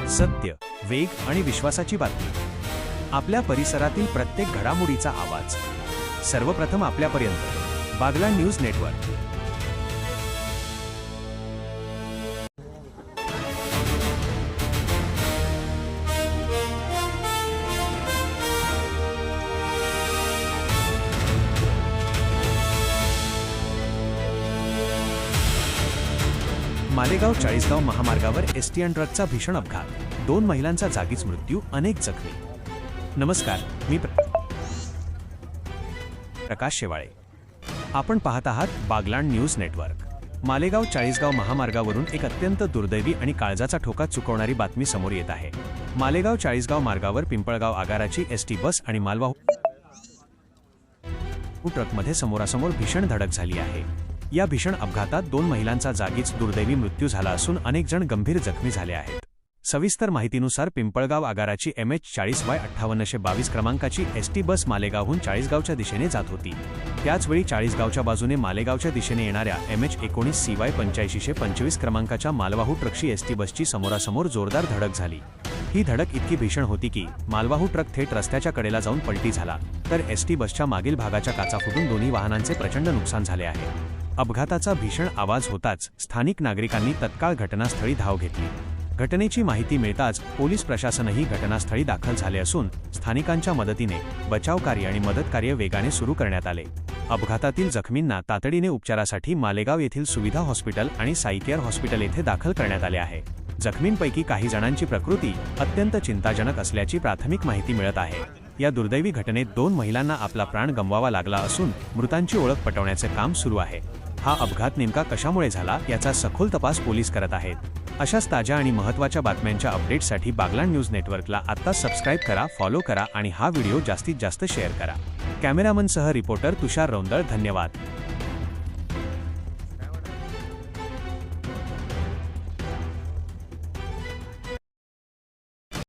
सत्य, वेग आणि विश्वासाची बातमी. आपल्या परिसरातील प्रत्येक घडामोडीचा आवाज सर्वप्रथम आपल्यापर्यंत. Baglan news network. मालेगाव चाळीसगाव महामार्गावर एसटी आणि ट्रकचा भीषण अपघात. 2 महिलांचा जागीच मृत्यू, अनेक जखमी. नमस्कार, मी प्रकाश शेवाळे. आपण पाहत आहात बागलाण न्यूज नेटवर्क. मालेगाव चाळीसगाव महामार्गावरून एक अत्यंत दुर्दैवी आणि काळजाचा ठोका चुकवणारी बातमी समोर येत आहे. मालेगाव चाळीसगाव मार्गावर पिंपळगाव आगाराची एसटी बस आणि मालवाहू ट्रकमध्ये समोरासमोर भीषण धडक झाली आहे. या भीषण अपघातात 2 महिलांचा जागीच दुर्दैवी मृत्यू झाला असून अनेक जण गंभीर जखमी झाले आहेत. सविस्तर माहितीनुसार पिंपळगाव आगाराची MH40Y5822 क्रमांकाची एसटी बस मालेगावहून चाळीसगावच्या दिशेने जात होती. त्याचवेळी चाळीसगावच्या बाजूने मालेगावच्या दिशेने येणाऱ्या MH19CY8525 क्रमांकाच्या मालवाहू ट्रकशी एसटी बसची समोरासमोर जोरदार धडक झाली. ही धडक इतकी भीषण होती की मालवाहू ट्रक थेट रस्त्याच्या कडेला जाऊन पलटी झाला, तर एसटी बसच्या मागील भागाच्या काचा फुटून दोन्ही वाहनांचे प्रचंड नुकसान झाले आहे. अपघाताचा भीषण आवाज होताच स्थानिक नागरिकांनी तत्काळ घटनास्थळी धाव घेतली. घटनेची माहिती मिळताच पोलीस प्रशासनही घटनास्थळी दाखल झाले असून स्थानिकांच्या मदतीने बचावकार्य आणि मदतकार्य वेगाने सुरू करण्यात आले. अपघातातील जखमींना तातडीने उपचारासाठी मालेगाव येथील सुविधा हॉस्पिटल आणि साईकेअर हॉस्पिटल येथे दाखल करण्यात आले आहे. जखमींपैकी काही जणांची प्रकृती अत्यंत चिंताजनक असल्याची प्राथमिक माहिती मिळत आहे. या दुर्दैवी घटनेत 2 महिलांना आपला प्राण गमवावा लागला असून मृतांची ओळख पटवण्याचे काम सुरू आहे. हा अपघात नेमका कशामुळे झाला याचा सखोल तपास पोलीस करत आहेत. अशाच ताज्या आणि महत्त्वाच्या बातम्यांच्या अपडेट्ससाठी बागलाण न्यूज नेटवर्कला आत्ता सबस्क्राईब करा, फॉलो करा आणि हा व्हिडिओ जास्तीत जास्त शेअर करा. कॅमेरामनसह रिपोर्टर तुषार रौंदळ. धन्यवाद.